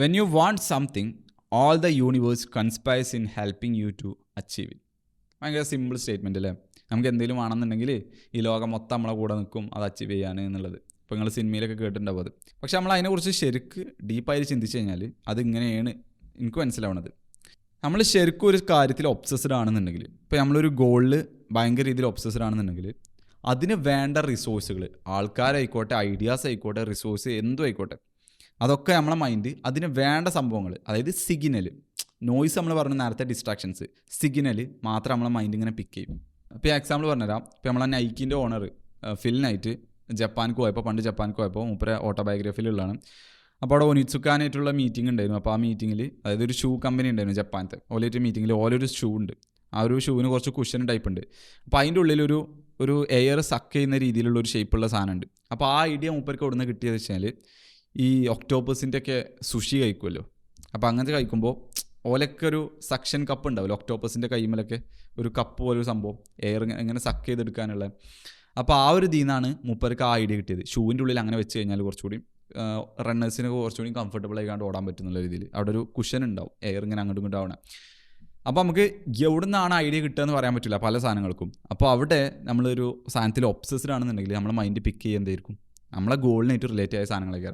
When you want something all the universe conspires in helping you to achieve it. ഭയങ്കര simple statement അല്ലേ? നമുക്ക് എന്തെങ്കിലും ആണെന്നുണ്ടെങ്കിൽ ഈ ലോകം മൊത്തം നമ്മളെ കൂടെ നിൽക്കും അത് അച്ചീവ് ചെയ്യാൻ എന്നുള്ളത്. ഇപ്പോൾ നിങ്ങൾ സിനിമയിലൊക്കെ കേട്ടിട്ടുണ്ടാവും അത്. പക്ഷെ നമ്മൾ അതിനെക്കുറിച്ച് ശരിക്ക് ഡീപ്പായിട്ട് ചിന്തിച്ച് കഴിഞ്ഞാൽ അതിങ്ങനെയാണ് എനിക്ക് മനസ്സിലാവണത്. നമ്മൾ ശരിക്കും ഒരു കാര്യത്തിൽ ഒബ്സസ്ഡ് ആണെന്നുണ്ടെങ്കിൽ, ഇപ്പോൾ നമ്മളൊരു ഗോളിൽ ഭയങ്കര രീതിയിൽ ഒബ്സസ്ഡ് ആണെന്നുണ്ടെങ്കിൽ അതിന് വേണ്ട റിസോഴ്സുകൾ, ആൾക്കാരായിക്കോട്ടെ, ഐഡിയാസ് ആയിക്കോട്ടെ, റിസോഴ്സ് എന്തും ആയിക്കോട്ടെ, അതൊക്കെ നമ്മളെ മൈൻഡ് അതിന് വേണ്ട സംഭവങ്ങൾ, അതായത് സിഗ്നൽ, നോയ്സ് നമ്മൾ പറഞ്ഞ നേരത്തെ ഡിസ്ട്രാക്ഷൻസ്, സിഗ്നൽ മാത്രം നമ്മളെ മൈൻഡ് ഇങ്ങനെ പിക്ക് ചെയ്യും. ഇപ്പോൾ എക്സാമ്പിൾ പറഞ്ഞുതരാം. ഇപ്പോൾ നമ്മളെ നൈക്കിൻ്റെ ഓണർ ഫിൽ നൈറ്റ് ജപ്പാനിക്ക് പോയപ്പോൾ, പണ്ട് ജപ്പാനിക്ക് പോയപ്പോൾ മൂപ്പരെ ഓട്ടോബയോഗ്രഫിയിലുള്ളതാണ്. അപ്പോൾ അവിടെ ഒനിറ്റ്സുക്കാനായിട്ടുള്ള മീറ്റിംഗ് ഉണ്ടായിരുന്നു. അപ്പോൾ ആ മീറ്റിങ്ങിൽ, അതായത് ഒരു ഷൂ കമ്പനി ഉണ്ടായിരുന്നു ജപ്പാനത്തെ, ഓലൊരു മീറ്റിങ്ങിൽ ഓലൊരു ഷൂ ഉണ്ട്. ആ ഒരു ഷൂവിന് കുറച്ച് കുഷൻ ടൈപ്പ് ഉണ്ട്. അപ്പോൾ അതിൻ്റെ ഉള്ളിലൊരു എയർ സക്ക് ചെയ്യുന്ന രീതിയിലുള്ള ഒരു ഷേപ്പുള്ള സാധനമുണ്ട്. അപ്പോൾ ആ ഐഡിയ മൂപ്പർക്ക് എവിടെ നിന്ന് കിട്ടിയെന്ന് വെച്ചാൽ, ഈ ഒക്ടോപ്പസിൻ്റെ ഒക്കെ സുഷി കഴിക്കുമല്ലോ, അപ്പോൾ അങ്ങനത്തെ കഴിക്കുമ്പോൾ ഓലൊക്കെ ഒരു സക്ഷൻ കപ്പ് ഉണ്ടാവില്ല, ഒക്ടോപ്പസിൻ്റെ കൈമലൊക്കെ ഒരു കപ്പ് പോലൊരു സംഭവം, എയർ ഇങ്ങനെ സക്ക് ചെയ്തെടുക്കാനുള്ള. അപ്പോൾ ആ ഒരു ഇതിൽ മൂപ്പർക്ക് ആ ഐഡിയ കിട്ടിയത്. ഷൂവിൻ്റെ ഉള്ളിൽ അങ്ങനെ വെച്ച് കഴിഞ്ഞാൽ കുറച്ചുകൂടി റണ്ണേഴ്സിനൊക്കെ കുറച്ചുകൂടി കംഫർട്ടബിൾ ആയിക്കാണ്ട് ഓടാൻ പറ്റുന്നുള്ള രീതിയിൽ അവിടെ ഒരു കുഷൻ ഉണ്ടാവും, എയർ ഇങ്ങനെ അങ്ങോട്ടും ഇങ്ങോട്ടും ആവണം. അപ്പോൾ നമുക്ക് എവിടെ നിന്നാണ് ഐഡിയ കിട്ടുക എന്ന് പറയാൻ പറ്റില്ല പല സാധനങ്ങൾക്കും. അപ്പോൾ അവിടെ നമ്മളൊരു സാധനത്തിൽ ഒബ്സസ്ഡ് ആണെന്നുണ്ടെങ്കിൽ നമ്മളെ മൈൻഡ് പിക്ക് ചെയ്യുന്നതായിരിക്കും നമ്മളെ ഗോളിനായിട്ട് റിലേറ്റ് ആയ സാധനങ്ങളൊക്കെ.